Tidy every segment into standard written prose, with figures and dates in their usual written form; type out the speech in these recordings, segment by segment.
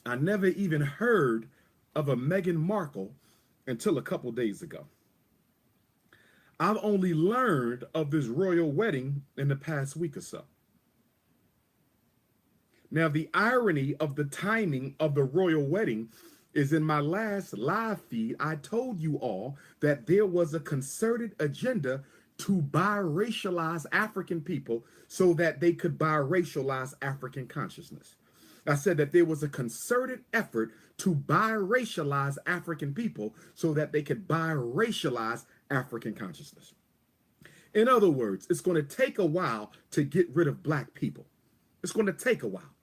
I never even heard of a Meghan Markle until a couple days ago. I've only learned of this royal wedding in the past week or so. Now, the irony of the timing of the royal wedding is in my last live feed, I told you all that there was a concerted agenda to biracialize African people so that they could biracialize African consciousness. I said that there was a concerted effort to biracialize African people so that they could biracialize African consciousness. In other words, it's going to take a while to get rid of black people. It's going to take a while.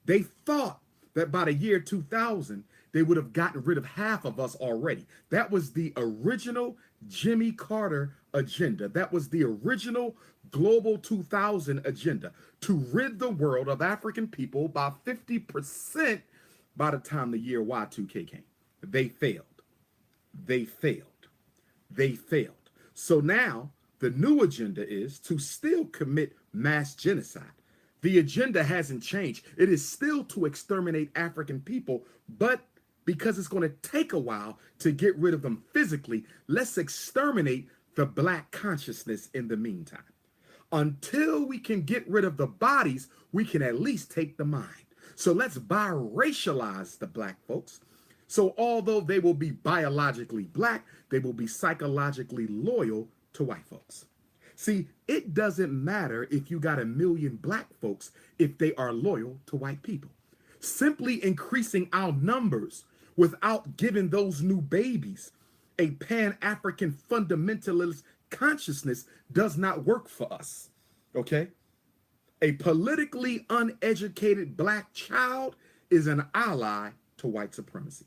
They thought that by the year 2000, they would have gotten rid of half of us already. That was the original Jimmy Carter agenda. That was the original Global 2000 agenda, to rid the world of African people by 50% by the time the year Y2K came. They failed. They failed. They failed. So now the new agenda is to still commit mass genocide. The agenda hasn't changed. It is still to exterminate African people, but because it's going to take a while to get rid of them physically, let's exterminate the black consciousness in the meantime. Until we can get rid of the bodies, we can at least take the mind. So let's biracialize the black folks. So although they will be biologically black, they will be psychologically loyal to white folks. See, it doesn't matter if you got 1 million black folks if they are loyal to white people. Simply increasing our numbers without giving those new babies a Pan-African fundamentalist consciousness does not work for us, okay? A politically uneducated black child is an ally to white supremacy.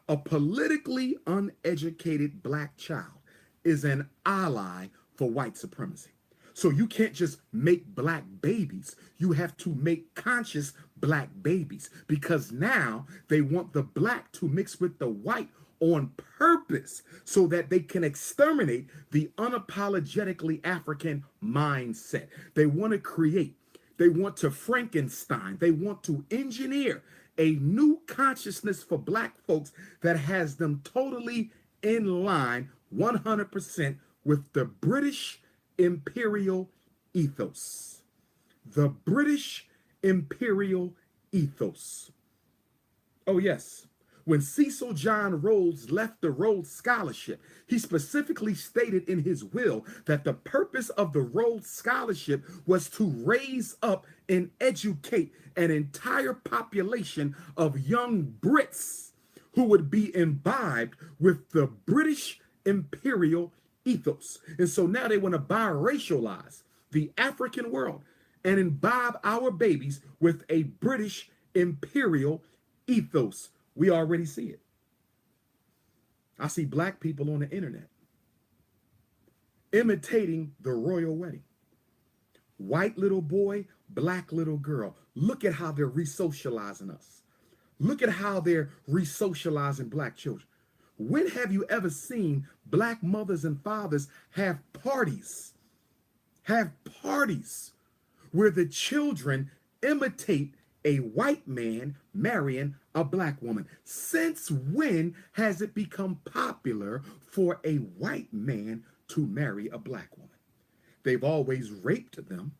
A politically uneducated black child is an ally for white supremacy. So you can't just make black babies. You have to make conscious black babies, because now they want the black to mix with the white on purpose so that they can exterminate the unapologetically African mindset. They want to create, they want to Frankenstein, they want to engineer a new consciousness for black folks that has them totally in line 100% with the British imperial ethos. The British imperial ethos. Oh yes. When Cecil John Rhodes left the Rhodes Scholarship, he specifically stated in his will that the purpose of the Rhodes Scholarship was to raise up and educate an entire population of young Brits who would be imbibed with the British imperial ethos. And so now they want to biracialize the African world and imbibe our babies with a British imperial ethos. We already see it. I see black people on the internet imitating the royal wedding. White little boy, black little girl. Look at how they're re-socializing us. Look at how they're re-socializing black children. When have you ever seen black mothers and fathers have parties where the children imitate a white man marrying a black woman? Since when has it become popular for a white man to marry a black woman? They've always raped them.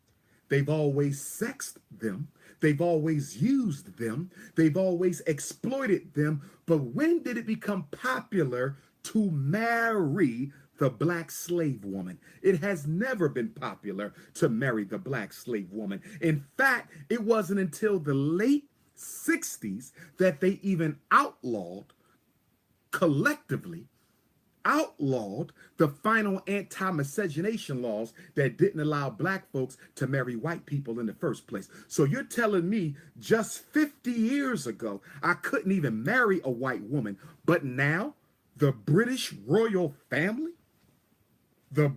They've always sexed them. They've always used them. They've always exploited them. But when did it become popular to marry the black slave woman? It has never been popular to marry the black slave woman. In fact, it wasn't until the late 60s that they even collectively outlawed the final anti-miscegenation laws that didn't allow black folks to marry white people in the first place. So you're telling me just 50 years ago, I couldn't even marry a white woman, but now the British royal family, the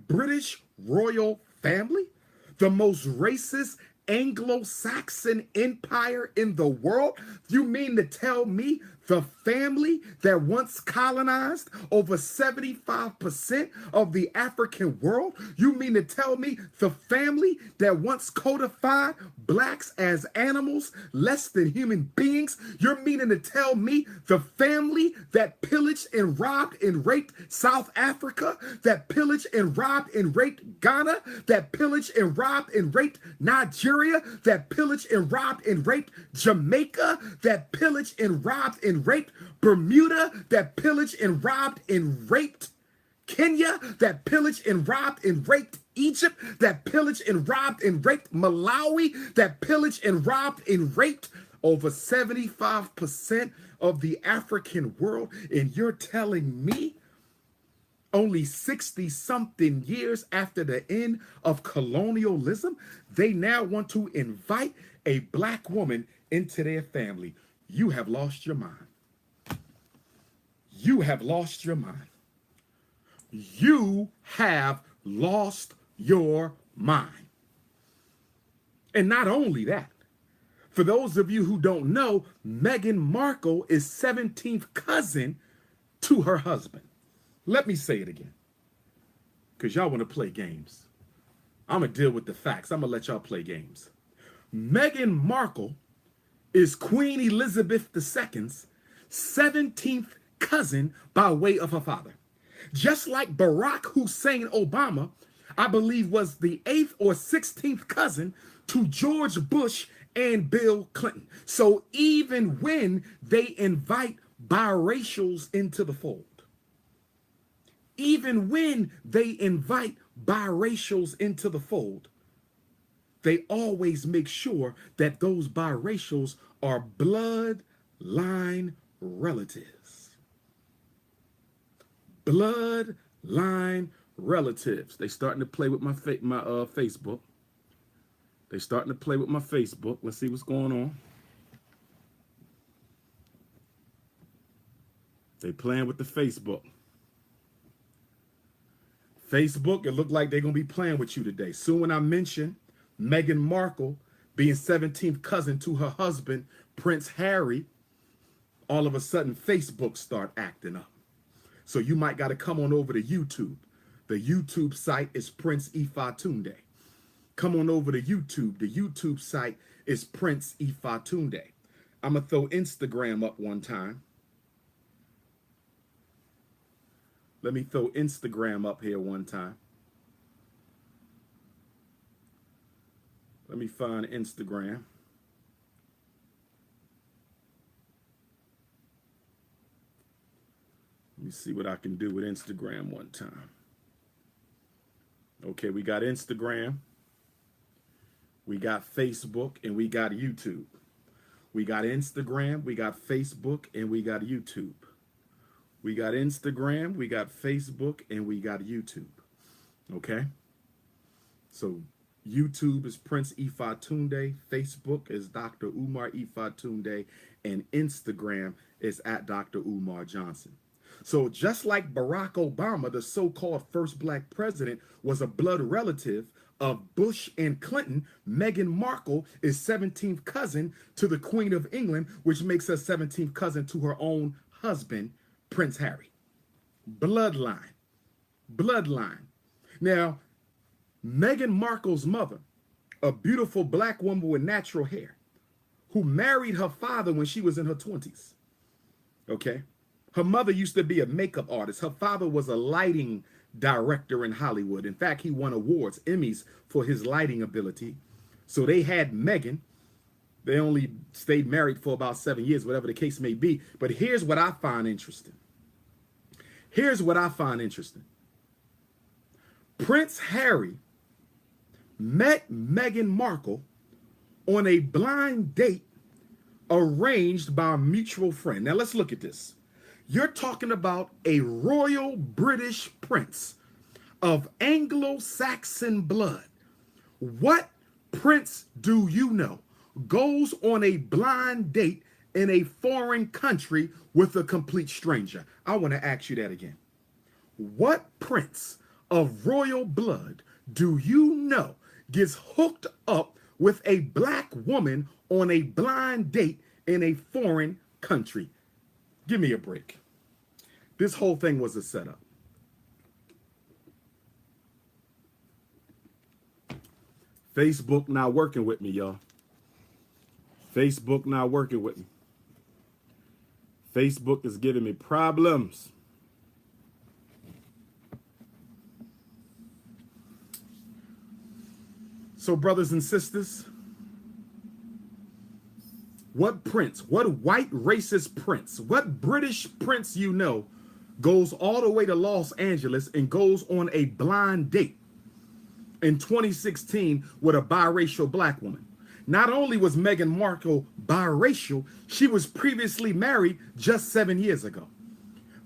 most racist Anglo-Saxon empire in the world? You mean to tell me the family that once colonized over 75% of the African world? You mean to tell me the family that once codified blacks as animals, less than human beings? You're meaning to tell me the family that pillaged and robbed and raped South Africa, that pillaged and robbed and raped Ghana, that pillaged and robbed and raped Nigeria, that pillaged and robbed and raped Jamaica, that pillaged and robbed and raped Bermuda, that pillaged and robbed and raped Kenya, that pillaged and robbed and raped Egypt, that pillaged and robbed and raped Malawi, that pillaged and robbed and raped over 75% of the African world? And you're telling me only 60-something years after the end of colonialism, they now want to invite a black woman into their family? You have lost your mind. You have lost your mind. You have lost your mind. And not only that, for those of you who don't know, Meghan Markle is 17th cousin to her husband. Let me say it again, because y'all want to play games. I'm going to deal with the facts. I'm going to let y'all play games. Meghan Markle is Queen Elizabeth II's 17th cousin by way of her father. Just like Barack Hussein Obama, I believe, was the 8th or 16th cousin to George Bush and Bill Clinton. So even when they invite biracials into the fold, even when they invite biracials into the fold, they always make sure that those biracials are bloodline relatives. Bloodline relatives. They starting to play with my Facebook. They starting to play with my Facebook. Let's see what's going on. They playing with the Facebook. Facebook, it looked like they're going to be playing with you today. Soon when I mention Meghan Markle being 17th cousin to her husband, Prince Harry, all of a sudden Facebook start acting up. So you might got to come on over to YouTube. The YouTube site is Prince Ifatunde. Come on over to YouTube. The YouTube site is Prince Ifatunde. I'm going to throw Instagram up one time. Let me throw Instagram up here one time. Let me find Instagram. Let me see what I can do with Instagram one time. Okay, we got Instagram. We got Facebook, and we got YouTube. We got Instagram, we got Facebook, and we got YouTube. We got Instagram, we got Facebook, and we got YouTube. Okay? So YouTube is Prince Ifatunde, Facebook is Dr. Umar Ifatunde, and Instagram is at Dr. Umar Johnson. So just like Barack Obama, the so-called first black president, was a blood relative of Bush and Clinton, Meghan Markle is 17th cousin to the Queen of England, which makes her 17th cousin to her own husband, Prince Harry. Bloodline. Bloodline. Now, Meghan Markle's mother, a beautiful black woman with natural hair, who married her father when she was in her 20s. Okay? Her mother used to be a makeup artist. Her father was a lighting director in Hollywood. In fact, he won awards, Emmys, for his lighting ability. So they had Meghan. They only stayed married for about 7 years, whatever the case may be. But here's what I find interesting. Here's what I find interesting. Prince Harry met Meghan Markle on a blind date arranged by a mutual friend. Now let's look at this. You're talking about a royal British prince of Anglo-Saxon blood. What prince do you know goes on a blind date in a foreign country with a complete stranger? I want to ask you that again. What prince of royal blood do you know gets hooked up with a black woman on a blind date in a foreign country. Give me a break. This whole thing was a setup. Facebook not working with me, y'all. Facebook not working with me. Facebook is giving me problems. So, brothers and sisters, what prince, what white racist prince, what British prince you know goes all the way to Los Angeles and goes on a blind date in 2016 with a biracial black woman? Not only was Meghan Markle biracial, she was previously married just 7 years ago.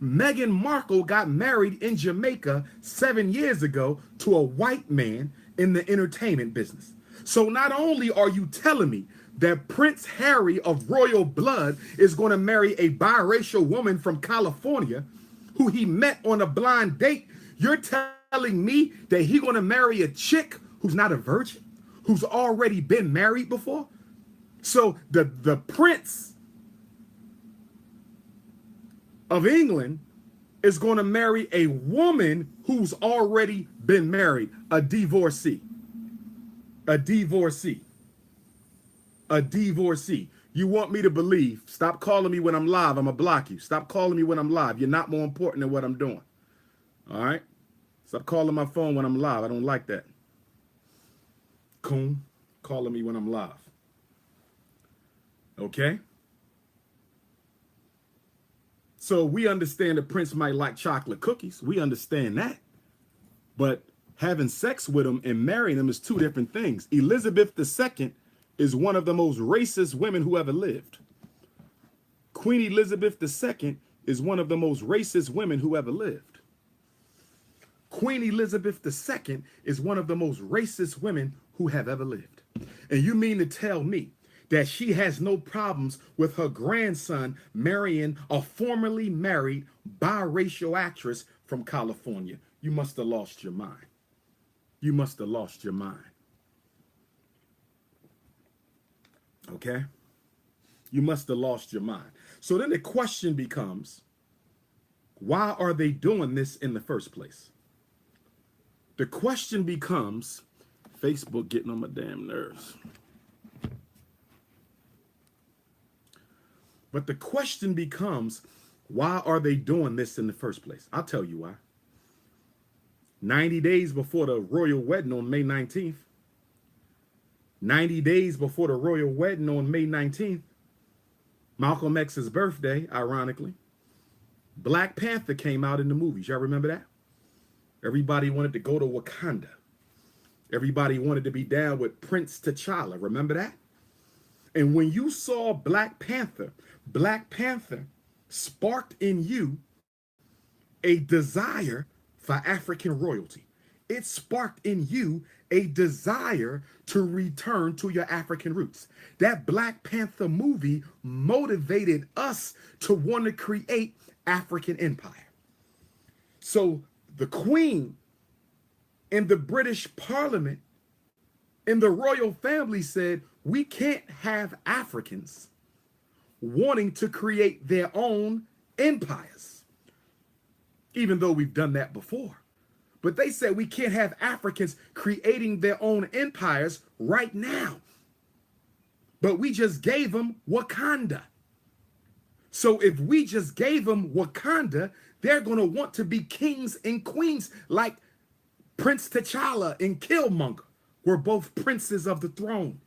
Meghan Markle got married in Jamaica 7 years ago to a white man in the entertainment business. So not only are you telling me that Prince Harry of royal blood is going to marry a biracial woman from California who he met on a blind date, you're telling me that he's going to marry a chick who's not a virgin, who's already been married before? So the Prince of England is going to marry a woman who's already been married, a divorcee. A divorcee. A divorcee. You want me to believe? Stop calling me when I'm live. I'm going to block you. Stop calling me when I'm live. You're not more important than what I'm doing. All right? Stop calling my phone when I'm live. I don't like that. Coon, calling me when I'm live. Okay? So we understand that Prince might like chocolate cookies. We understand that. But having sex with him and marrying him is two different things. Elizabeth II is one of the most racist women who ever lived. Queen Elizabeth II is one of the most racist women who ever lived. Queen Elizabeth II is one of the most racist women who have ever lived. And you mean to tell me that she has no problems with her grandson marrying a formerly married biracial actress from California? You must have lost your mind. You must have lost your mind. Okay? You must have lost your mind. So then the question becomes, why are they doing this in the first place? The question becomes, Facebook getting on my damn nerves. But the question becomes, why are they doing this in the first place? I'll tell you why. 90 days before the royal wedding on May 19th, 90 days before the royal wedding on May 19th, Malcolm X's birthday, ironically, Black Panther came out in the movies. Y'all remember that? Everybody wanted to go to Wakanda. Everybody wanted to be down with Prince T'Challa. Remember that? And when you saw Black Panther sparked in you a desire for African royalty. It sparked in you a desire to return to your African roots. That Black Panther movie motivated us to want to create African empire. So the Queen in the British Parliament, in the royal family said, we can't have Africans wanting to create their own empires, even though we've done that before. But they said we can't have Africans creating their own empires right now. But we just gave them Wakanda. So if we just gave them Wakanda, they're going to want to be kings and queens like Prince T'Challa and Killmonger were both princes of the throne.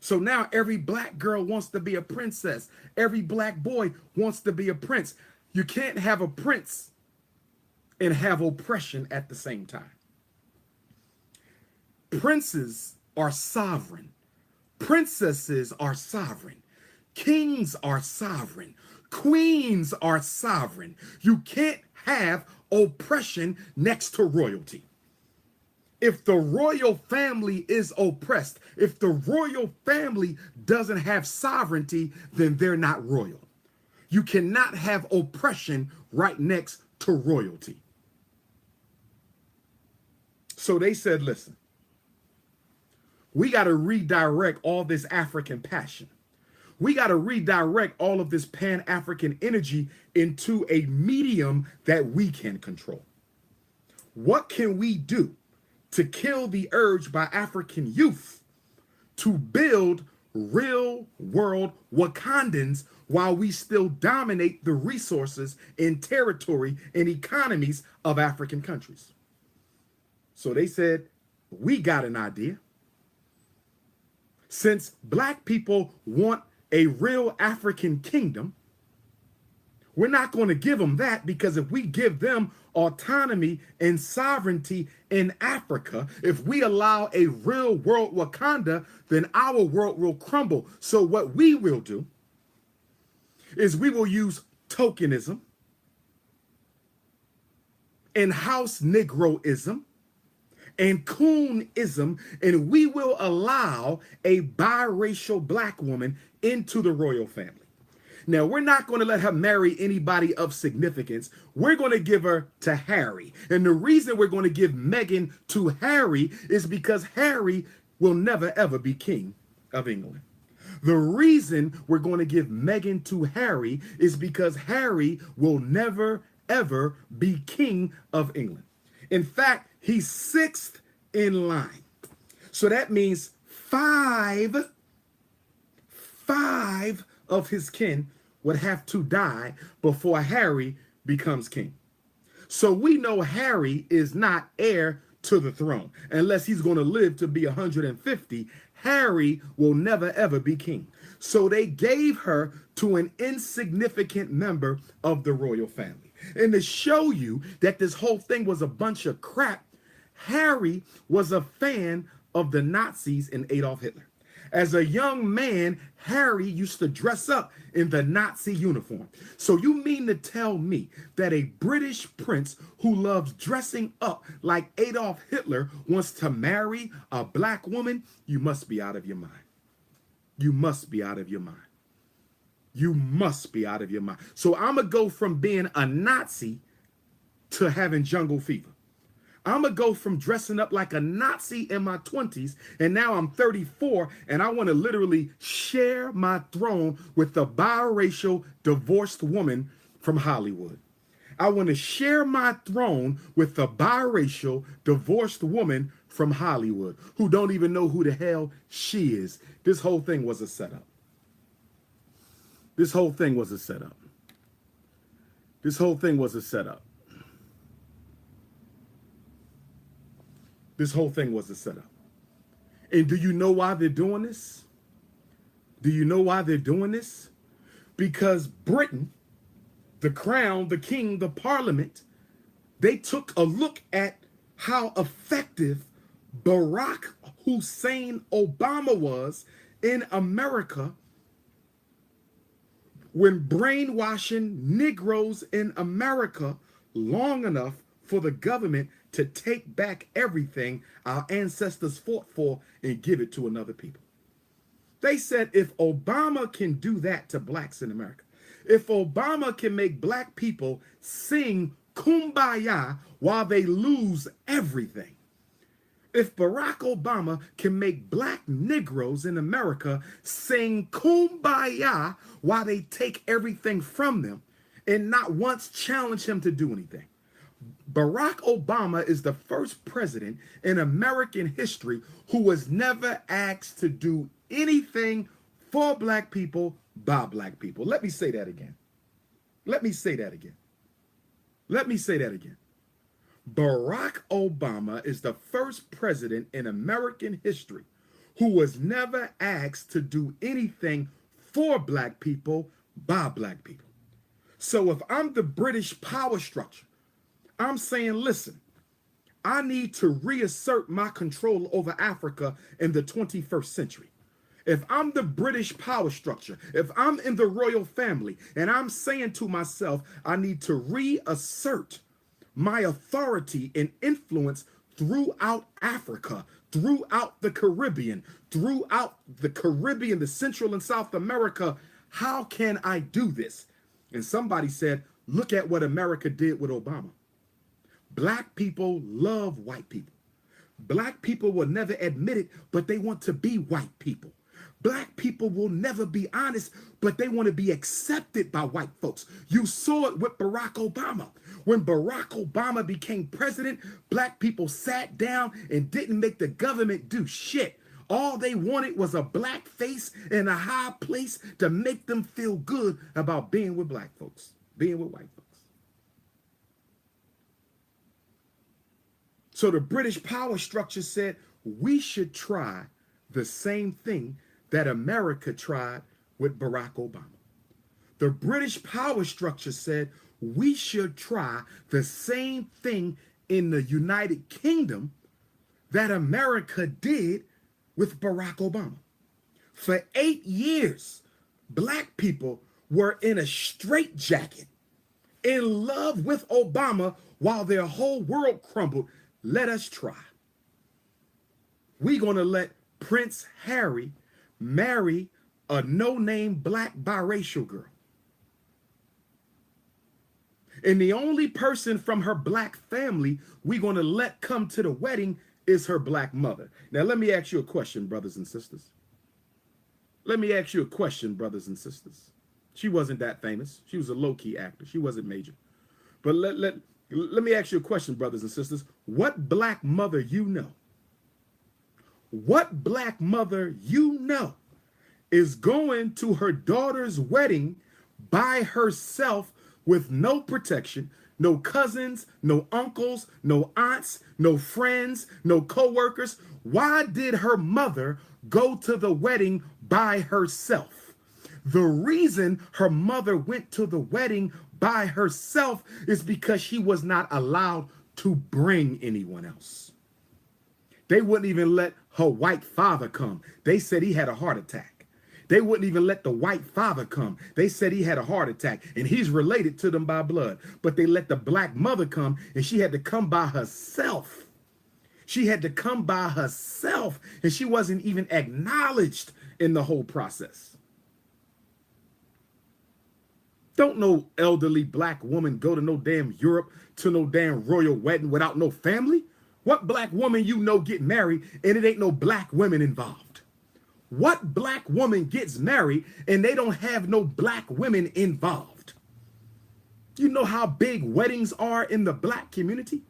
So now every black girl wants to be a princess. Every black boy wants to be a prince. You can't have a prince and have oppression at the same time. Princes are sovereign. Princesses are sovereign. Kings are sovereign. Queens are sovereign. You can't have oppression next to royalty. If the royal family is oppressed, if the royal family doesn't have sovereignty, then they're not royal. You cannot have oppression right next to royalty. So they said, listen, We got to redirect all this African passion. We got to redirect all of this Pan-African energy into a medium that we can control. What can we do to kill the urge by African youth to build real world Wakandans while we still dominate the resources and territory and economies of African countries? So they said, we got an idea. Since black people want a real African kingdom, we're not going to give them that, because if we give them autonomy and sovereignty in Africa, if we allow a real world Wakanda, then our world will crumble. So what we will do is we will use tokenism and house Negroism and coonism, and we will allow a biracial black woman into the royal family. Now, we're not going to let her marry anybody of significance. We're going to give her to Harry. And the reason we're going to give Meghan to Harry is because Harry will never, ever be king of England. The reason we're going to give Meghan to Harry is because Harry will never, ever be king of England. In fact, he's sixth in line. So that means five of his kin would have to die before Harry becomes king. So we know Harry is not heir to the throne. Unless he's going to live to be 150, Harry will never, ever be king. So they gave her to an insignificant member of the royal family. And to show you that this whole thing was a bunch of crap, Harry was a fan of the Nazis and Adolf Hitler. As a young man, Harry used to dress up in the Nazi uniform. So you mean to tell me that a British prince who loves dressing up like Adolf Hitler wants to marry a black woman? You must be out of your mind. You must be out of your mind. You must be out of your mind. So I'm going to go from being a Nazi to having jungle fever. I'm going to go from dressing up like a Nazi in my 20s, and now I'm 34, and I want to literally share my throne with the biracial divorced woman from Hollywood. I want to share my throne with the biracial divorced woman from Hollywood who don't even know who the hell she is. This whole thing was a setup. This whole thing was a setup. This whole thing was a setup. This whole thing was a setup. And do you know why they're doing this? Do you know why they're doing this? Because Britain, the crown, the king, the parliament, they took a look at how effective Barack Hussein Obama was in America when brainwashing Negroes in America long enough for the government to take back everything our ancestors fought for and give it to another people. They said if Obama can do that to blacks in America, if Obama can make black people sing Kumbaya while they lose everything, if Barack Obama can make black Negroes in America sing Kumbaya while they take everything from them and not once challenge him to do anything, Barack Obama is the first president in American history who was never asked to do anything for black people by black people. Let me say that again. Let me say that again. Let me say that again. Barack Obama is the first president in American history who was never asked to do anything for black people by black people. So if I'm the British power structure, I'm saying, listen, I need to reassert my control over Africa in the 21st century. If I'm the British power structure, if I'm in the royal family, and I'm saying to myself, I need to reassert my authority and influence throughout Africa, throughout the Caribbean, the Central and South America, how can I do this? And somebody said, look at what America did with Obama. Black people love white people. Black people will never admit it, but they want to be white people. Black people will never be honest, but they want to be accepted by white folks. You saw it with Barack Obama. When Barack Obama became president, black people sat down and didn't make the government do shit. All they wanted was a black face in a high place to make them feel good about being with black folks, being with white folks. So the British power structure said we should try the same thing that America tried with Barack Obama. The British power structure said we should try the same thing in the United Kingdom that America did with Barack Obama. For 8 years, black people were in a straitjacket, in love with Obama while their whole world crumbled. Let us try. We're going to let Prince Harry marry a no-name black biracial girl. And the only person from her black family we're going to let come to the wedding is her black mother. Now, let me ask you a question, brothers and sisters. Let me ask you a question, brothers and sisters. She wasn't that famous. She was a low-key actor. She wasn't major. But let me ask you a question, brothers and sisters. What black mother you know? What black mother you know is going to her daughter's wedding by herself with no protection, no cousins, no uncles, no aunts, no friends, no co-workers? Why did her mother go to the wedding by herself? The reason her mother went to the wedding by herself is because she was not allowed to bring anyone else. They wouldn't even let her white father come. They said he had a heart attack. They wouldn't even let the white father come. They said he had a heart attack and he's related to them by blood. But they let the black mother come and she had to come by herself. She had to come by herself and she wasn't even acknowledged in the whole process. Don't no elderly black woman go to no damn Europe to no damn royal wedding without no family. What black woman you know get married and it ain't no black women involved? What black woman gets married and they don't have no black women involved? You know how big weddings are in the black community?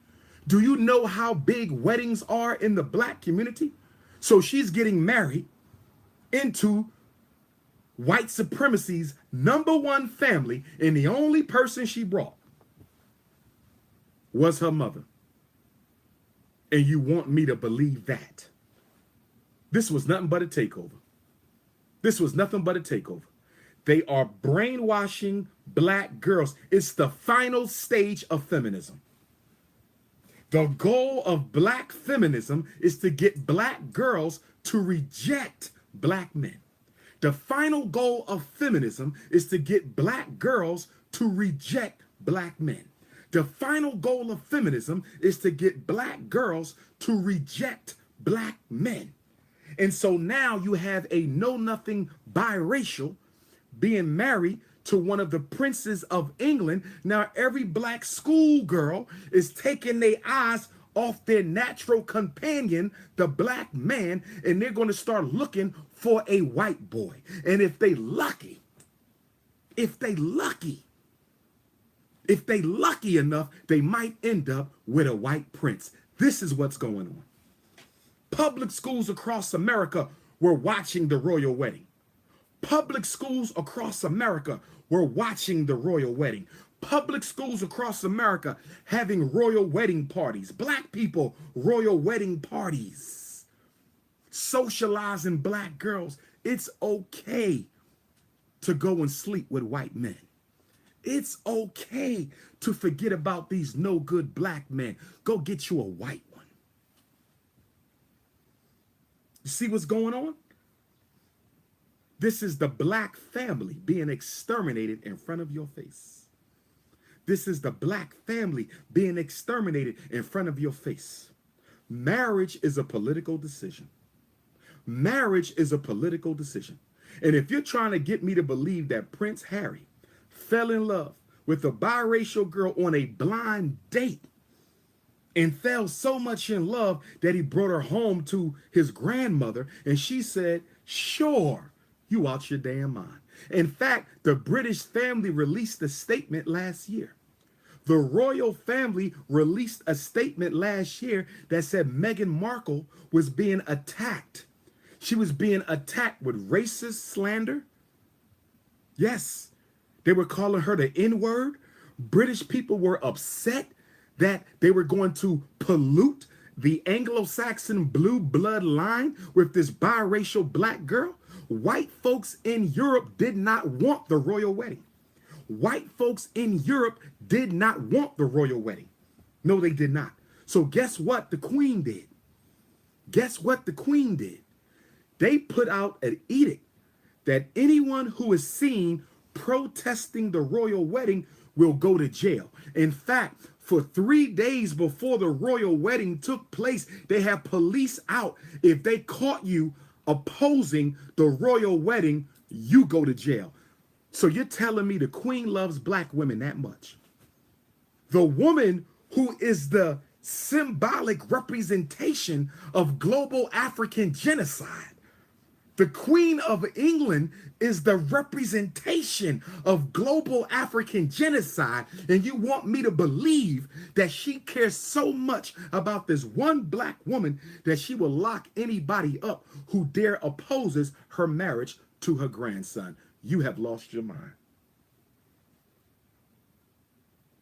Do you know how big weddings are in the black community? So she's getting married into white supremacy's #1 family, and the only person she brought was her mother. And you want me to believe that? This was nothing but a takeover. This was nothing but a takeover. They are brainwashing black girls. It's the final stage of feminism. The goal of black feminism is to get black girls to reject black men. The final goal of feminism is to get black girls to reject black men. The final goal of feminism is to get black girls to reject black men. And so now you have a know-nothing biracial being married to one of the princes of England. Now every black schoolgirl is taking their eyes off their natural companion, the black man, and they're going to start looking for a white boy. And if they lucky enough, they might end up with a white prince. This is what's going on. Public schools across America were watching the royal wedding. Public schools across America were watching the royal wedding. Public schools across America having royal wedding parties. Black people, royal wedding parties. Socializing black girls. It's okay to go and sleep with white men. It's okay to forget about these no good black men. Go get you a white one. You see what's going on? This is the black family being exterminated in front of your face. This is the black family being exterminated in front of your face. Marriage is a political decision. Marriage is a political decision. And if you're trying to get me to believe that Prince Harry fell in love with a biracial girl on a blind date, and fell so much in love that he brought her home to his grandmother, and she said, sure, you out your damn mind. In fact, the British family released a statement last year. The royal family released a statement last year that said Meghan Markle was being attacked. She was being attacked with racist slander. Yes, they were calling her the N-word. British people were upset that they were going to pollute the Anglo-Saxon blue blood line with this biracial black girl. White folks in Europe did not want the royal wedding. White folks in Europe did not want the royal wedding. No, they did not. So guess what the Queen did? Guess what the Queen did? They put out an edict that anyone who is seen protesting the royal wedding will go to jail. In fact, for 3 days before the royal wedding took place, they have police out. If they caught you opposing the royal wedding, you go to jail. So you're telling me the Queen loves black women that much? The woman who is the symbolic representation of global African genocide. The Queen of England is the representation of global African genocide, and you want me to believe that she cares so much about this one black woman that she will lock anybody up who dare opposes her marriage to her grandson. You have lost your mind.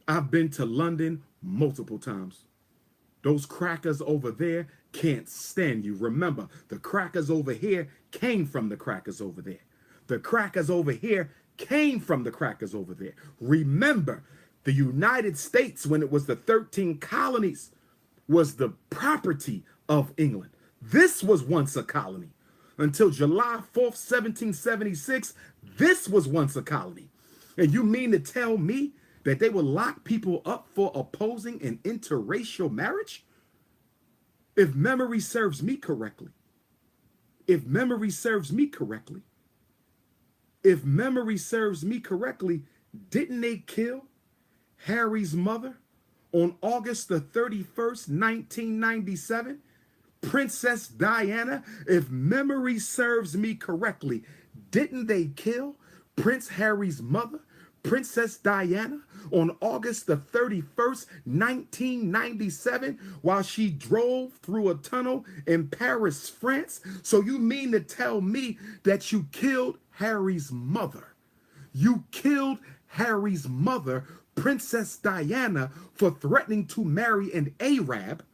I've been to London multiple times. Those crackers over there can't stand you. Remember, the crackers over here came from the crackers over there. The crackers over here came from the crackers over there. Remember, the United States, when it was the 13 colonies, was the property of England. This was once a colony. Until July 4th, 1776, this was once a colony. And you mean to tell me that they would lock people up for opposing an interracial marriage? If memory serves me correctly, if memory serves me correctly, didn't they kill Harry's mother on August the 31st, 1997? Princess Diana, if memory serves me correctly, didn't they kill Prince Harry's mother, Princess Diana, on August the 31st, 1997, while she drove through a tunnel in Paris, France? So you mean to tell me that you killed Harry's mother? You killed Harry's mother, Princess Diana, for threatening to marry an Arab.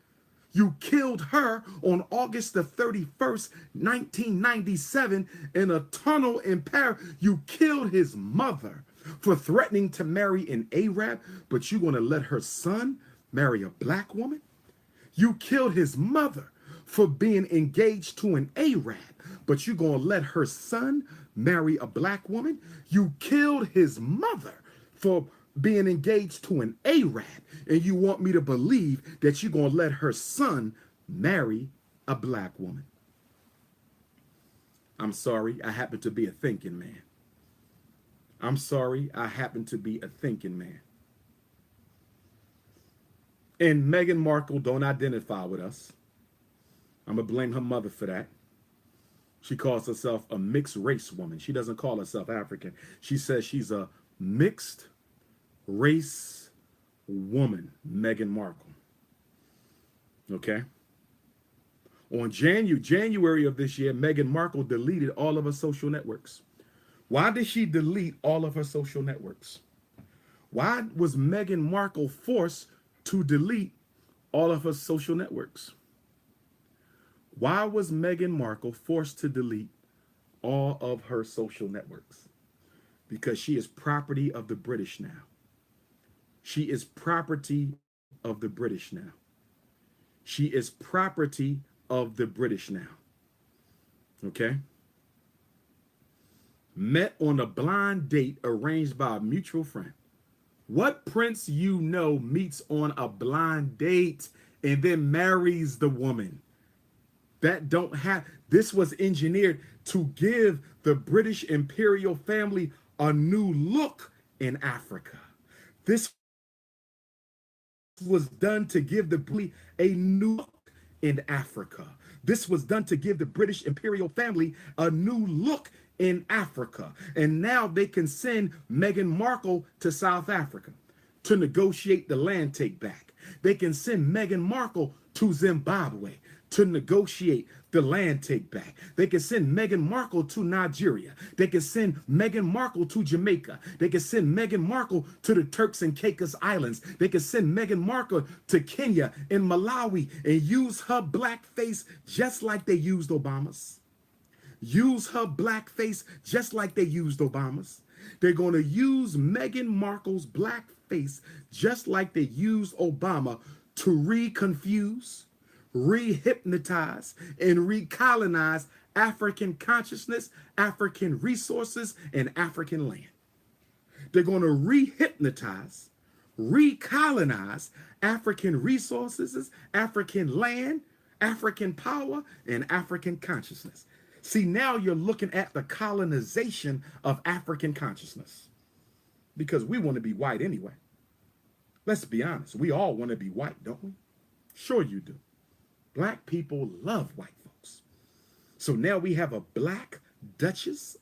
You killed her on August the 31st, 1997, in a tunnel in Paris. You killed his mother for threatening to marry an Arab, but you're going to let her son marry a black woman? You killed his mother for being engaged to an Arab, but you're going to let her son marry a black woman? You killed his mother for being engaged to an Arab, and you want me to believe that you're going to let her son marry a black woman? I'm sorry, I happen to be a thinking man. I'm sorry, I happen to be a thinking man. And Meghan Markle don't identify with us. I'm going to blame her mother for that. She calls herself a mixed race woman. She doesn't call herself African. She says she's a mixed race woman, Meghan Markle. Okay? On January of this year, Meghan Markle deleted all of her social networks. Why did she delete all of her social networks? Why was Meghan Markle forced to delete all of her social networks? Why was Meghan Markle forced to delete all of her social networks? Because she is property of the British now. She is property of the British now. She is property of the British now. Okay? Met on a blind date arranged by a mutual friend. What prince you know meets on a blind date and then marries the woman? That don't have, this was engineered to give the British imperial family a new look in Africa. This was done to give the British a new look in Africa. This was done to give the British imperial family a new look in Africa. And now they can send Meghan Markle to South Africa to negotiate the land take back. They can send Meghan Markle to Zimbabwe to negotiate the land take back. They can send Meghan Markle to Nigeria. They can send Meghan Markle to Jamaica. They can send Meghan Markle to the Turks and Caicos Islands. They can send Meghan Markle to Kenya and Malawi and use her black face just like they used Obama's. Use her black face just like they used Obama's. They're going to use Meghan Markle's black face just like they used Obama to reconfuse, rehypnotize, and recolonize African consciousness, African resources, and African land. They're going to rehypnotize, recolonize African resources, African land, African power, and African consciousness. See, now you're looking at the colonization of African consciousness, because we want to be white anyway. Let's be honest. We all want to be white, don't we? Sure you do. Black people love white folks. So now we have a black duchess.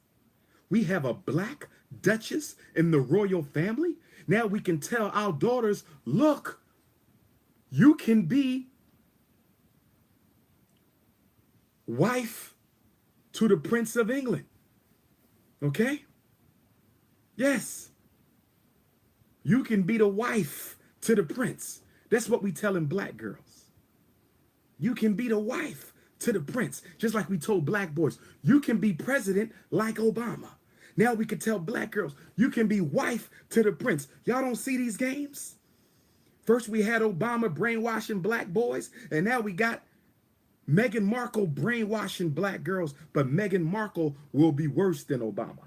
We have a black duchess in the royal family. Now we can tell our daughters, look, you can be wife to the Prince of England. Okay? Yes. You can be the wife to the prince. That's what we telling black girls. You can be the wife to the prince. Just like we told black boys, you can be president like Obama. Now we can tell black girls, you can be wife to the prince. Y'all don't see these games? First we had Obama brainwashing black boys, and now we got Meghan Markle brainwashing black girls, but Meghan Markle will be worse than Obama.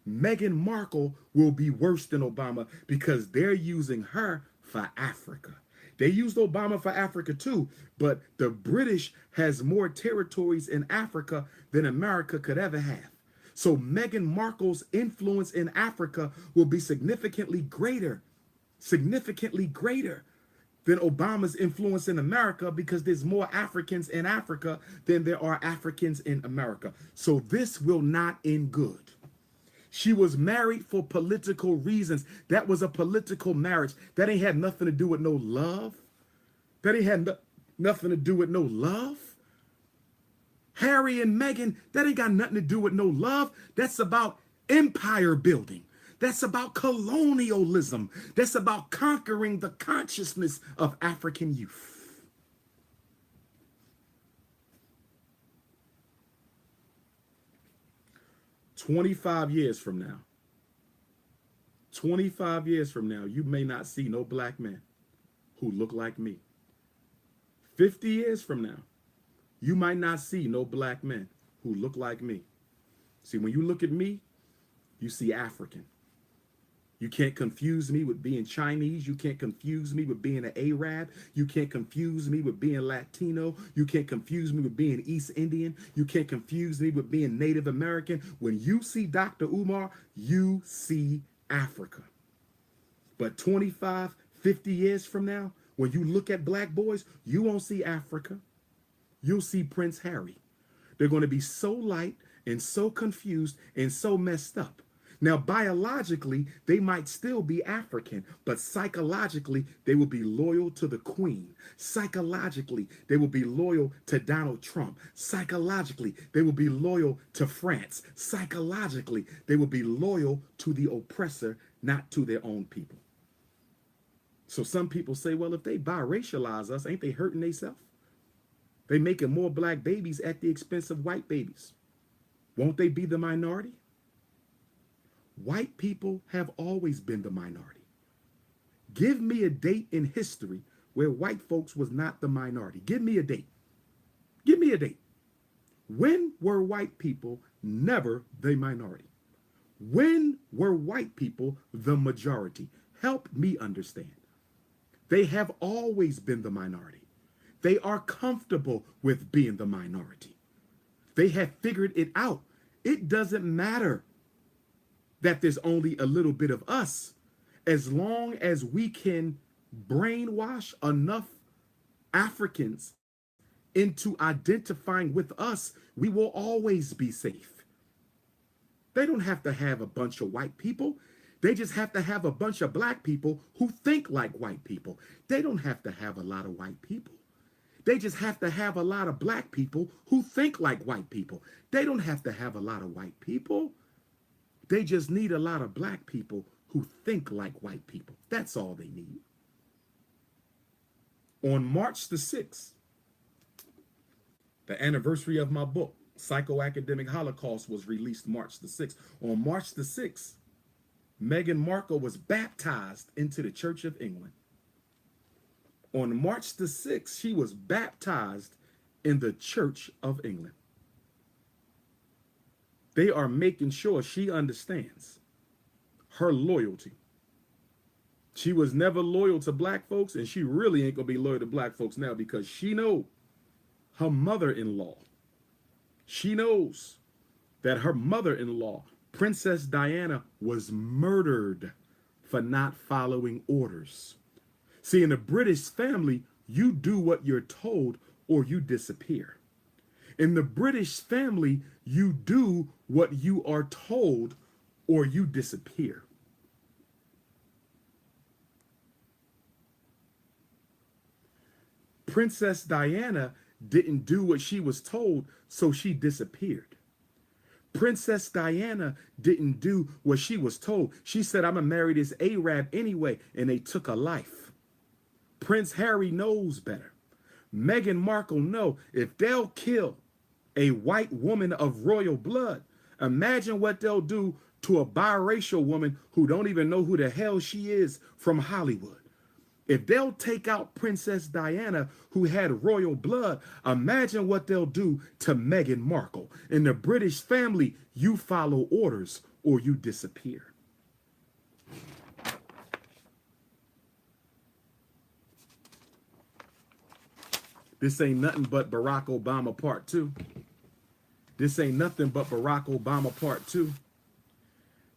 Meghan Markle will be worse than Obama because they're using her for Africa. They used Obama for Africa too, but the British has more territories in Africa than America could ever have. So Meghan Markle's influence in Africa will be significantly greater than Obama's influence in America, because there's more Africans in Africa than there are Africans in America. So this will not end good. She was married for political reasons. That was a political marriage. That ain't had nothing to do with no love. That ain't had nothing to do with no love. Harry and Meghan, that ain't got nothing to do with no love. That's about empire building. That's about colonialism. That's about conquering the consciousness of African youth. "25 years from now, 25 years from now, you may not see no black men who look like me. 50 years from now, you might not see no black men who look like me. See, when you look at me, you see African. You can't confuse me with being Chinese. You can't confuse me with being an Arab. You can't confuse me with being Latino. You can't confuse me with being East Indian. You can't confuse me with being Native American. When you see Dr. Umar, you see Africa. But 25, 50 years from now, when you look at black boys, you won't see Africa. You'll see Prince Harry. They're going to be so light and so confused and so messed up. Now, biologically, they might still be African, but psychologically, they will be loyal to the Queen. Psychologically, they will be loyal to Donald Trump. Psychologically, they will be loyal to France. Psychologically, they will be loyal to the oppressor, not to their own people. So some people say, well, if they biracialize us, ain't they hurting themselves? They making more black babies at the expense of white babies. Won't they be the minority? White people have always been the minority. Give me a date in history where white folks was not the minority. Give me a date. Give me a date. When were white people never the minority? When were white people the majority? Help me understand. They have always been the minority. They are comfortable with being the minority. They have figured it out. It doesn't matter that there's only a little bit of us, as long as we can brainwash enough Africans into identifying with us, we will always be safe. They don't have to have a bunch of white people. They just have to have a bunch of black people who think like white people. They don't have to have a lot of white people. They just have to have a lot of black people who think like white people. They don't have to have a lot of white people. They just need a lot of black people who think like white people. That's all they need. On March the 6th, the anniversary of my book, Psychoacademic Holocaust, was released March the 6th. On March the 6th, Meghan Markle was baptized into the Church of England. On March the 6th, she was baptized in the Church of England. They are making sure she understands her loyalty. She was never loyal to black folks, and she really ain't gonna be loyal to black folks now, because she knows her mother-in-law. She knows that her mother-in-law, Princess Diana, was murdered for not following orders. See, in the British family, you do what you're told or you disappear. In the British family, you do what you are told or you disappear. Princess Diana didn't do what she was told, so she disappeared. Princess Diana didn't do what she was told. She said, I'm going to marry this Arab anyway, and they took her life. Prince Harry knows better. Meghan Markle know if they'll kill a white woman of royal blood, imagine what they'll do to a biracial woman who don't even know who the hell she is from Hollywood. If they'll take out Princess Diana, who had royal blood, imagine what they'll do to Meghan Markle. In the British family, you follow orders or you disappear. This ain't nothing but Barack Obama Part 2. This ain't nothing but Barack Obama Part 2.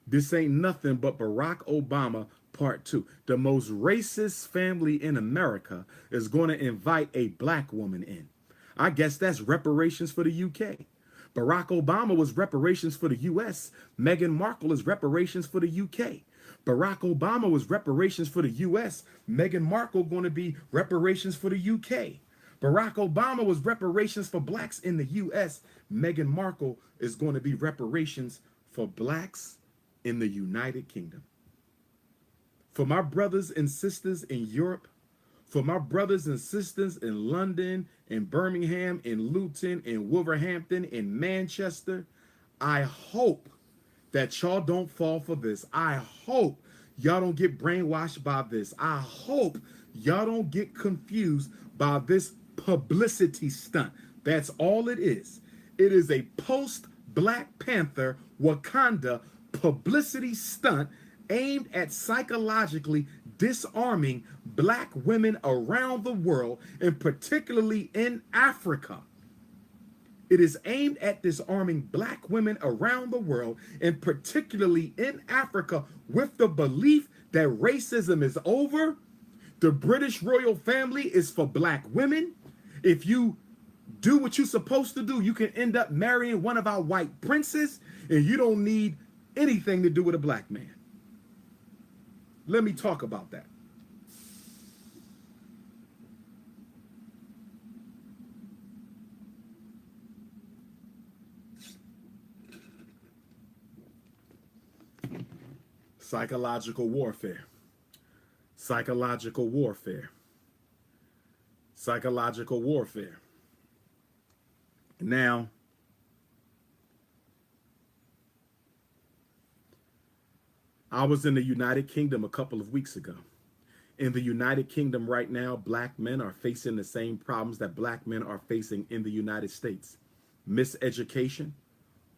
This ain't nothing but Barack Obama Part 2. The most racist family in America is going to invite a black woman in. I guess that's reparations for the UK. Barack Obama was reparations for the US. Meghan Markle is reparations for the UK. Barack Obama was reparations for the US. Meghan Markle going to be reparations for the UK. Barack Obama was reparations for blacks in the US. Meghan Markle is going to be reparations for blacks in the United Kingdom. For my brothers and sisters in Europe, for my brothers and sisters in London, in Birmingham, in Luton, in Wolverhampton, in Manchester, I hope that y'all don't fall for this. I hope y'all don't get brainwashed by this. I hope y'all don't get confused by this publicity stunt. That's all it is. It is a post-Black Panther Wakanda publicity stunt aimed at psychologically disarming black women around the world, and particularly in Africa. It is aimed at disarming black women around the world, and particularly in Africa, with the belief that racism is over. The British royal family is for black women. If you do what you're supposed to do, you can end up marrying one of our white princes, and you don't need anything to do with a black man. Let me talk about that. Psychological warfare. Psychological warfare. Psychological warfare. Now, I was in the United Kingdom a couple of weeks ago. In the United Kingdom right now, black men are facing the same problems that black men are facing in the United States. Miseducation,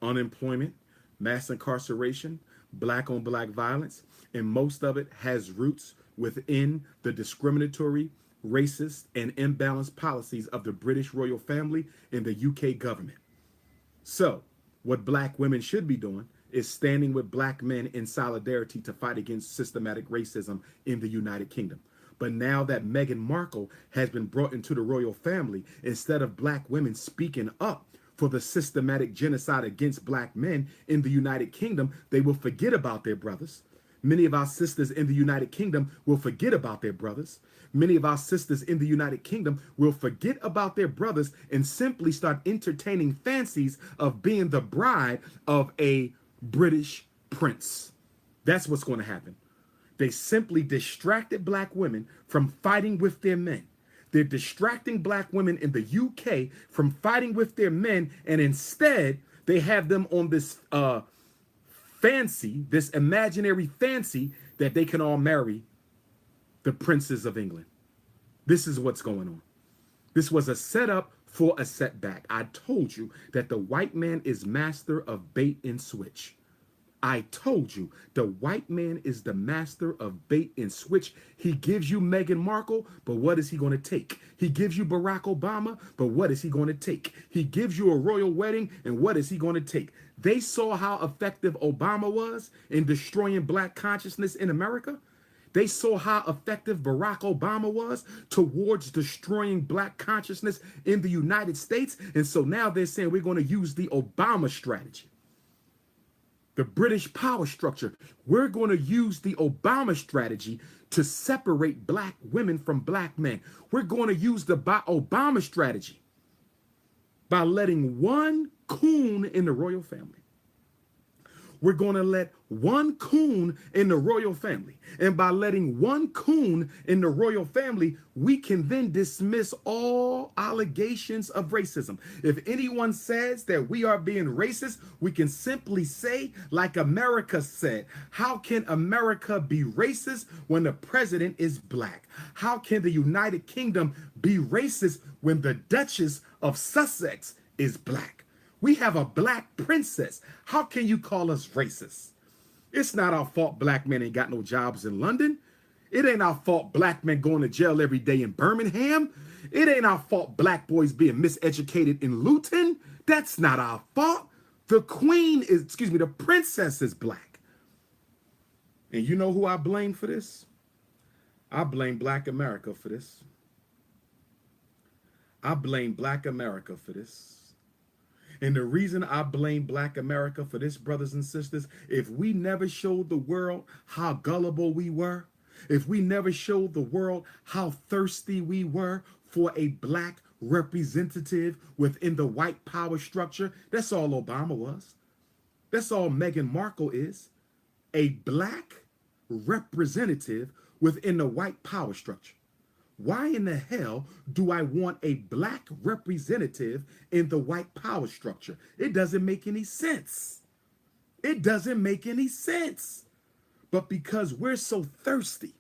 unemployment, mass incarceration, black on black violence, and most of it has roots within the discriminatory, racist, and imbalanced policies of the British royal family and the UK government. So, what black women should be doing is standing with black men in solidarity to fight against systematic racism in the United Kingdom. But now that Meghan Markle has been brought into the royal family, instead of black women speaking up for the systematic genocide against black men in the United Kingdom, they will forget about their brothers. Many of our sisters in the United Kingdom will forget about their brothers. Many of our sisters in the United Kingdom will forget about their brothers and simply start entertaining fancies of being the bride of a British prince. That's what's going to happen. They simply distracted black women from fighting with their men. They're distracting black women in the UK from fighting with their men, and instead they have them on this fancy, this imaginary fancy that they can all marry the princes of England. This is what's going on. This was a setup for a setback. I told you that the white man is master of bait and switch. I told you the white man is the master of bait and switch. He gives you Meghan Markle, but what is he going to take? He gives you Barack Obama, but what is he going to take? He gives you a royal wedding, and what is he going to take? They saw how effective Obama was in destroying black consciousness in America. They saw how effective Barack Obama was towards destroying black consciousness in the United States. And so now they're saying we're going to use the Obama strategy. The British power structure. We're going to use the Obama strategy to separate black women from black men. We're going to use the Obama strategy by letting one coon in the royal family. We're going to let one coon in the royal family. And by letting one coon in the royal family, we can then dismiss all allegations of racism. If anyone says that we are being racist, we can simply say, like America said, how can America be racist when the president is black? How can the United Kingdom be racist when the Duchess of Sussex is black? We have a black princess. How can you call us racist? It's not our fault black men ain't got no jobs in London. It ain't our fault black men going to jail every day in Birmingham. It ain't our fault black boys being miseducated in Luton. That's not our fault. The the princess is black. And you know who I blame for this? I blame black America for this. I blame black America for this. And the reason I blame black America for this, brothers and sisters, if we never showed the world how gullible we were, if we never showed the world how thirsty we were for a black representative within the white power structure, that's all Obama was. That's all Meghan Markle is. A black representative within the white power structure. Why in the hell do I want a black representative in the white power structure? It doesn't make any sense. It doesn't make any sense. But because we're so thirsty,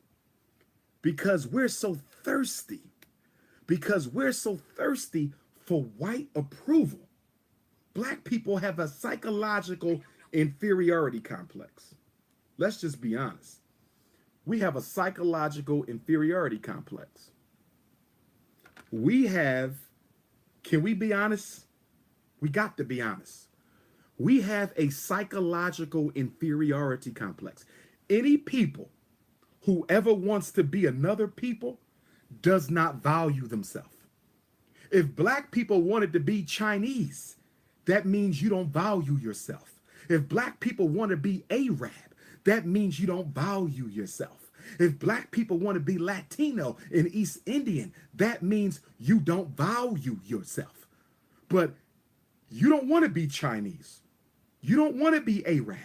because we're so thirsty for white approval, black people have a psychological inferiority complex. Let's just be honest. We have a psychological inferiority complex. We have, can we be honest? We got to be honest. We have a psychological inferiority complex. Any people who ever wants to be another people does not value themselves. If black people wanted to be Chinese, that means you don't value yourself. If black people want to be Arab, that means you don't value yourself. If black people want to be Latino and East Indian, that means you don't value yourself. But you don't want to be Chinese. You don't want to be Arab.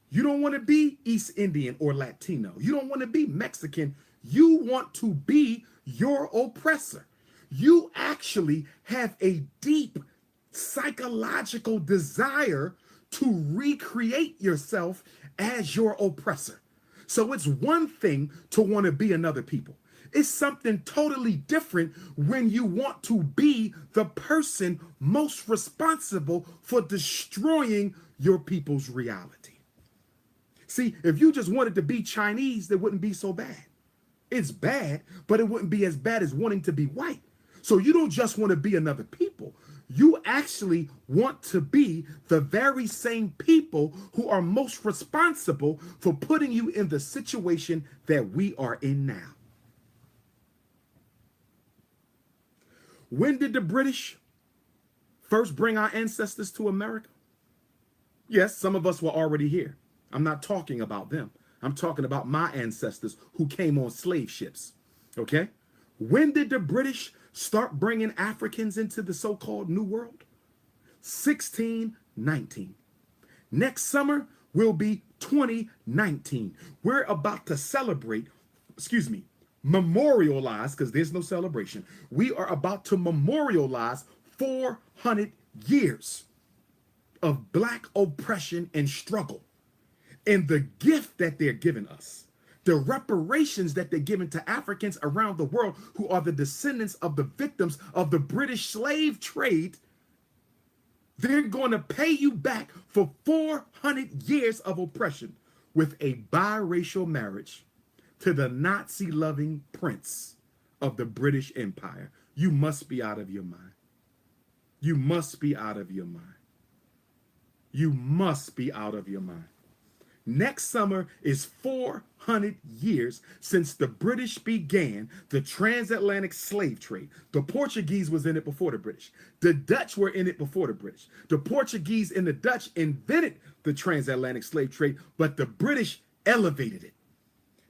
You don't want to be East Indian or Latino. You don't want to be Mexican. You want to be your oppressor. You actually have a deep psychological desire to recreate yourself as your oppressor. So it's one thing to want to be another people. It's something totally different when you want to be the person most responsible for destroying your people's reality. See, if you just wanted to be Chinese, it wouldn't be so bad. It's bad, but it wouldn't be as bad as wanting to be white. So you don't just want to be another people. You actually want to be the very same people who are most responsible for putting you in the situation that we are in now. When did the British first bring our ancestors to America? Yes, some of us were already here. I'm not talking about them. I'm talking about my ancestors who came on slave ships. Okay? When did the British start bringing Africans into the so-called New World? 1619. Next summer will be 2019. We're about to celebrate, memorialize, because there's no celebration. We are about to memorialize 400 years of Black oppression and struggle. And the gift that they're giving us, the reparations that they're giving to Africans around the world who are the descendants of the victims of the British slave trade, they're going to pay you back for 400 years of oppression with a biracial marriage to the Nazi-loving prince of the British Empire. You must be out of your mind. You must be out of your mind. You must be out of your mind. Next summer is 400 years since the British began the transatlantic slave trade. The Portuguese was in it before the British. The Dutch were in it before the British. The Portuguese and the Dutch invented the transatlantic slave trade, but the British elevated it.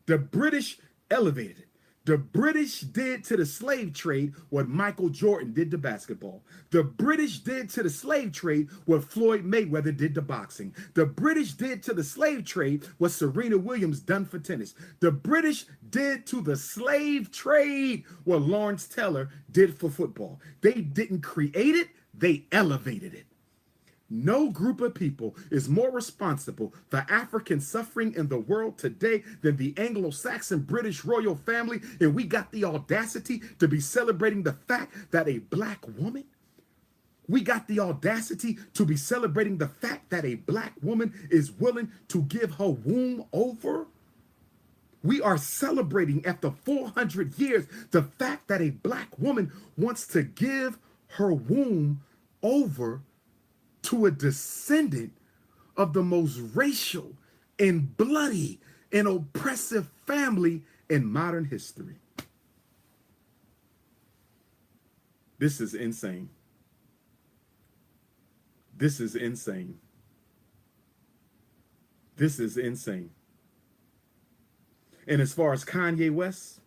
The British elevated it. The British did to the slave trade what Michael Jordan did to basketball. The British did to the slave trade what Floyd Mayweather did to boxing. The British did to the slave trade what Serena Williams done for tennis. The British did to the slave trade what Lawrence Taylor did for football. They didn't create it, they elevated it. No group of people is more responsible for African suffering in the world today than the Anglo-Saxon British royal family, and we got the audacity to be celebrating the fact that a Black woman, we got the audacity to be celebrating the fact that a Black woman is willing to give her womb over. We are celebrating after 400 years the fact that a Black woman wants to give her womb over to a descendant of the most racial and bloody and oppressive family in modern history. This is insane. This is insane. This is insane. And as far as Kanye West,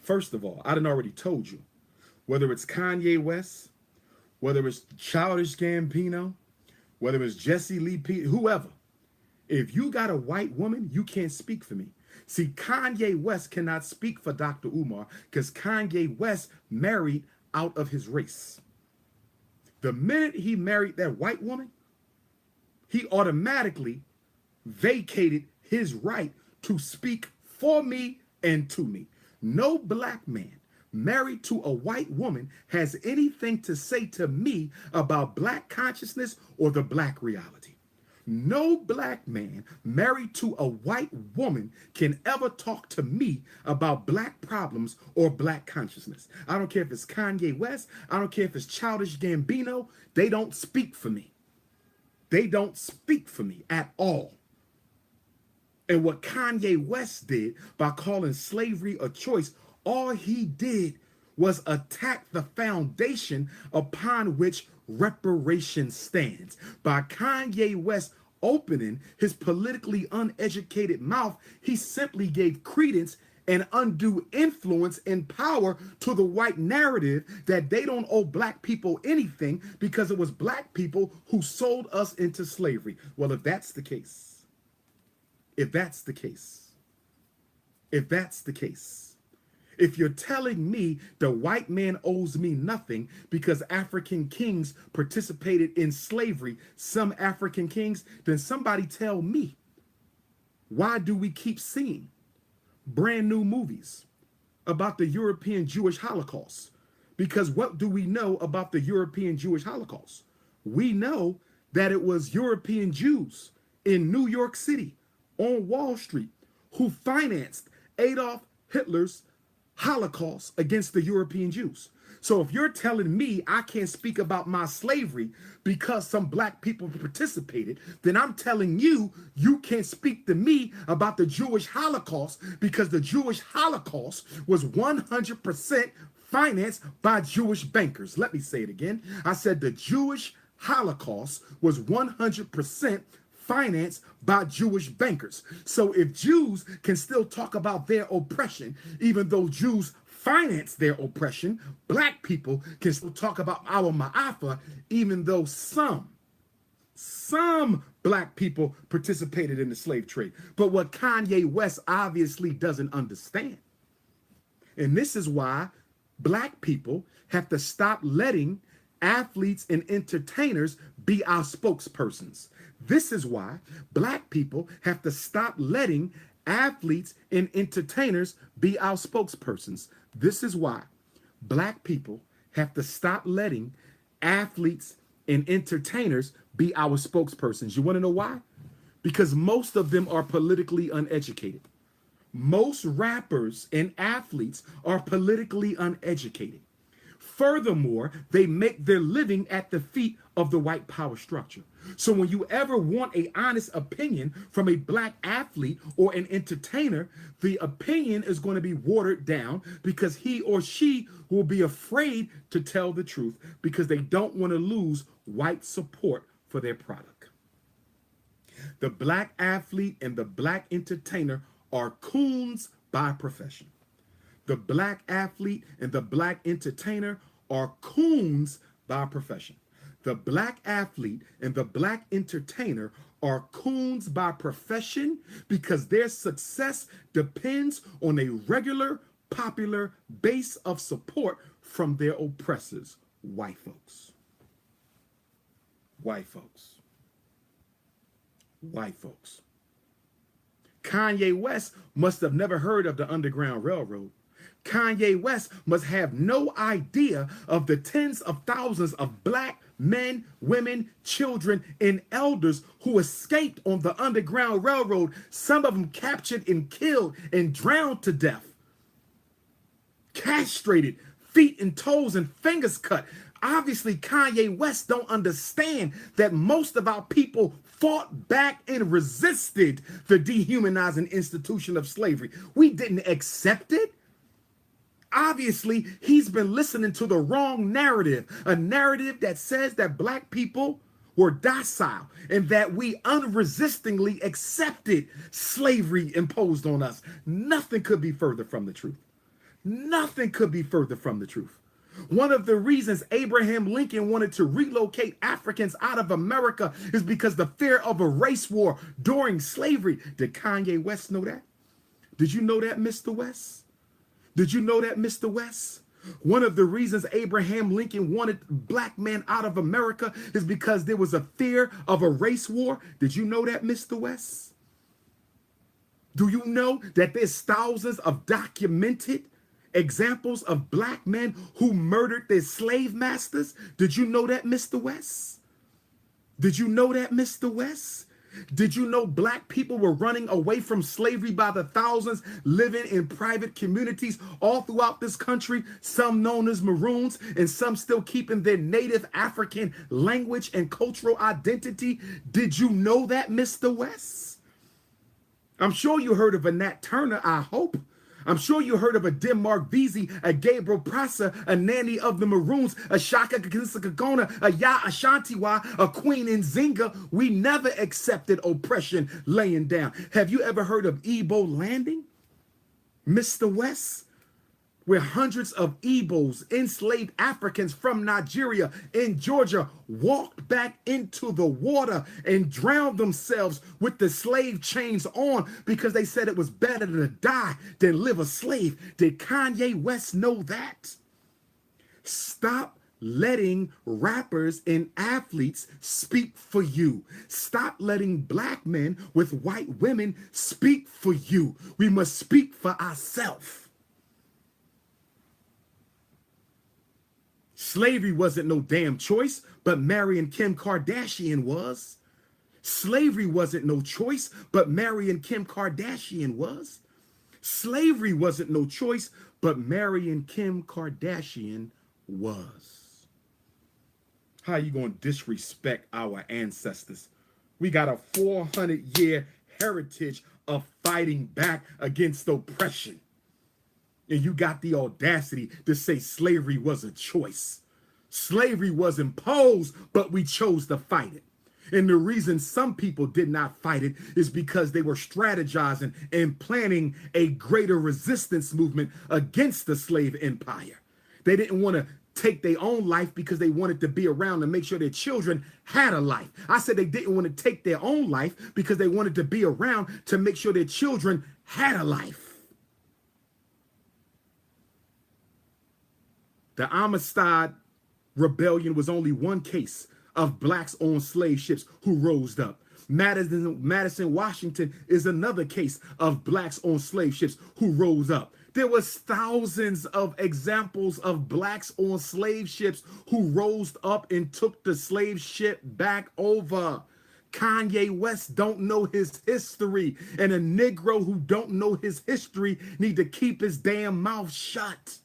first of all, I done already told you, whether it's Kanye West, whether it's Childish Gambino, whether it's Jesse Lee Peterson, whoever, if you got a white woman, you can't speak for me. See, Kanye West cannot speak for Dr. Umar because Kanye West married out of his race. The minute he married that white woman, he automatically vacated his right to speak for me and to me. No Black man married to a white woman has anything to say to me about Black consciousness or the Black reality. No Black man married to a white woman can ever talk to me about Black problems or Black consciousness. I don't care if it's Kanye West. I don't care if it's Childish Gambino. They don't speak for me. They don't speak for me at all. And what Kanye West did by calling slavery a choice, all he did was attack the foundation upon which reparation stands. By Kanye West opening his politically uneducated mouth, he simply gave credence and undue influence and power to the white narrative that they don't owe Black people anything because it was Black people who sold us into slavery. Well, if that's the case, if you're telling me the white man owes me nothing because African kings participated in slavery, some African kings, then somebody tell me, why do we keep seeing brand new movies about the European Jewish Holocaust? Because what do we know about the European Jewish Holocaust? We know that it was European Jews in New York City on Wall Street who financed Adolf Hitler's Holocaust against the European Jews. So if you're telling me I can't speak about my slavery because some Black people participated, then I'm telling you, you can't speak to me about the Jewish Holocaust because the Jewish Holocaust was 100% financed by Jewish bankers. Let me say it again. I said the Jewish Holocaust was 100% financed by Jewish bankers. So if Jews can still talk about their oppression, even though Jews finance their oppression, black people can still talk about our ma'afa, even though some black people participated in the slave trade. But what Kanye West obviously doesn't understand, and this is why black people have to stop letting athletes and entertainers be our spokespersons. This is why black people have to stop letting athletes and entertainers be our spokespersons. This is why black people have to stop letting athletes and entertainers be our spokespersons. You want to know why? Because most of them are politically uneducated. Most rappers and athletes are politically uneducated. Furthermore, they make their living at the feet of the white power structure. So when you ever want an honest opinion from a black athlete or an entertainer, the opinion is going to be watered down because he or she will be afraid to tell the truth because they don't want to lose white support for their product. The black athlete and the black entertainer are coons by profession. The black athlete and the black entertainer are coons by profession. The black athlete and the black entertainer are coons by profession because their success depends on a regular, popular base of support from their oppressors, white folks. White folks. White folks. Kanye West must have never heard of the Underground Railroad. Kanye West must have no idea of the tens of thousands of black men, women, children, and elders who escaped on the Underground Railroad, some of them captured and killed and drowned to death, castrated, feet and toes and fingers cut. Obviously, Kanye West don't understand that most of our people fought back and resisted the dehumanizing institution of slavery. We didn't accept it. Obviously, he's been listening to the wrong narrative, a narrative that says that black people were docile and that we unresistingly accepted slavery imposed on us. Nothing could be further from the truth. Nothing could be further from the truth. One of the reasons Abraham Lincoln wanted to relocate Africans out of America is because the fear of a race war during slavery. Did Kanye West know that? Did you know that, Mr. West? Did you know that, Mr. West? One of the reasons Abraham Lincoln wanted black men out of America is because there was a fear of a race war. Did you know that, Mr. West? Do you know that there's thousands of documented examples of black men who murdered their slave masters? Did you know that, Mr. West? Did you know that, Mr. West? Did you know black people were running away from slavery by the thousands, living in private communities all throughout this country, some known as Maroons and some still keeping their native African language and cultural identity? Did you know that, Mr. West? I'm sure you heard of a Nat Turner, I hope. I'm sure you heard of a Denmark Vesey, a Gabriel Prosser, a Nanny of the Maroons, a Shaka Kagona, a Ya Ashantiwa, a Queen Nzinga. We never accepted oppression laying down. Have you ever heard of Igbo Landing, Mr. West? Where hundreds of Igbos, enslaved Africans from Nigeria and Georgia, walked back into the water and drowned themselves with the slave chains on because they said it was better to die than live a slave. Did Kanye West know that? Stop letting rappers and athletes speak for you. Stop letting black men with white women speak for you. We must speak for ourselves. Slavery wasn't no damn choice, but marrying Kim Kardashian was. Slavery wasn't no choice, but marrying Kim Kardashian was. Slavery wasn't no choice, but marrying Kim Kardashian was. How are you going to disrespect our ancestors? We got a 400-year heritage of fighting back against oppression. And you got the audacity to say slavery was a choice. Slavery was imposed, but we chose to fight it. And the reason some people did not fight it is because they were strategizing and planning a greater resistance movement against the slave empire. They didn't want to take their own life because they wanted to be around to make sure their children had a life. I said they didn't want to take their own life because they wanted to be around to make sure their children had a life. The Amistad Rebellion was only one case of blacks on slave ships who rose up. Madison, Washington is another case of blacks on slave ships who rose up. There was thousands of examples of blacks on slave ships who rose up and took the slave ship back over. Kanye West don't know his history, and a Negro who don't know his history need to keep his damn mouth shut.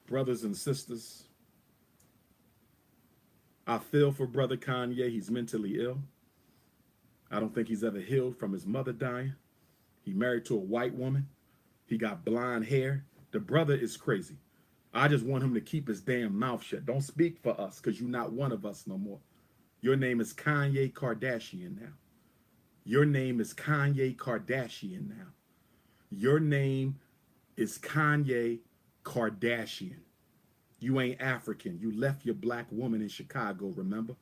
Brothers and sisters, I feel for Brother Kanye. He's mentally ill. I don't think he's ever healed from his mother dying. He married to a white woman. He got blonde hair. The brother is crazy. I just want him to keep his damn mouth shut. Don't speak for us because you're not one of us no more. Your name is Kanye Kardashian now. Your name is Kanye Kardashian now. Your name is Kanye Kardashian. You ain't African. You left your black woman in Chicago, remember?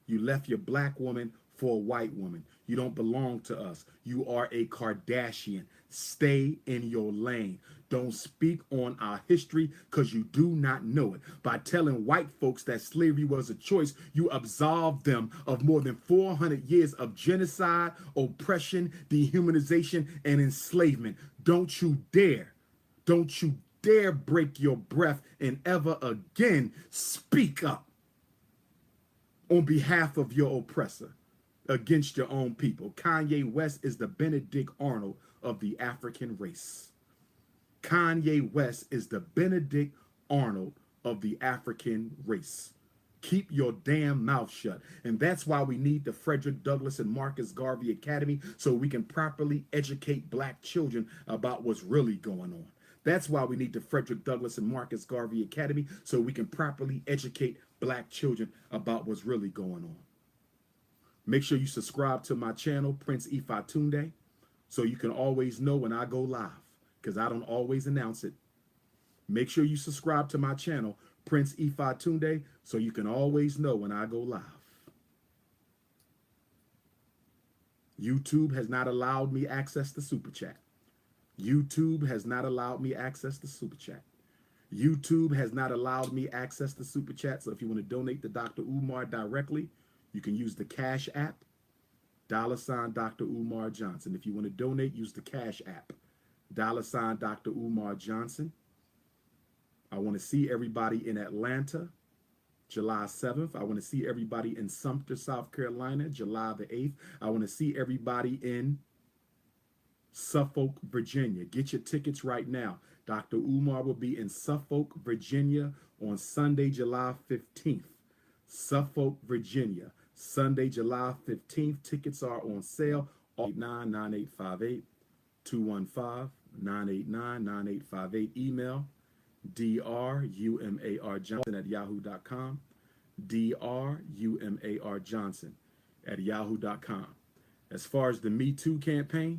You left your black woman for a white woman. You don't belong to us. You are a Kardashian. Stay in your lane. Don't speak on our history because you do not know it. By telling white folks that slavery was a choice, you absolved them of more than 400 years of genocide, oppression, dehumanization, and enslavement. Don't you dare break your breath and ever again speak up on behalf of your oppressor against your own people. Kanye West is the Benedict Arnold of the African race. Kanye West is the Benedict Arnold of the African race. Keep your damn mouth shut. And that's why we need the Frederick Douglass and Marcus Garvey Academy, so we can properly educate black children about what's really going on. That's why we need the Frederick Douglass and Marcus Garvey Academy, so we can properly educate black children about what's really going on. Make sure you subscribe to my channel, Prince Ifatunde, so you can always know when I go live, because I don't always announce it. Make sure you subscribe to my channel, Prince Ifatunde, so you can always know when I go live. YouTube has not allowed me access to Super Chat. YouTube has not allowed me access to Super Chat. YouTube has not allowed me access to Super Chat. So if you want to donate to Dr. Umar directly, you can use the Cash App, $ Dr. Umar Johnson. If you want to donate, use the Cash App, $ Dr. Umar Johnson. I want to see everybody in Atlanta, July 7th. I want to see everybody in Sumter, South Carolina, July the 8th. I want to see everybody in Suffolk, Virginia. Get your tickets right now. Dr. Umar will be in Suffolk, Virginia on Sunday, July 15th. Suffolk, Virginia, Sunday, July 15th. Tickets are on sale. 889-9858, 215-989-9858. Email drumarjohnson@yahoo.com. drumarjohnson@yahoo.com. As far as the Me Too campaign,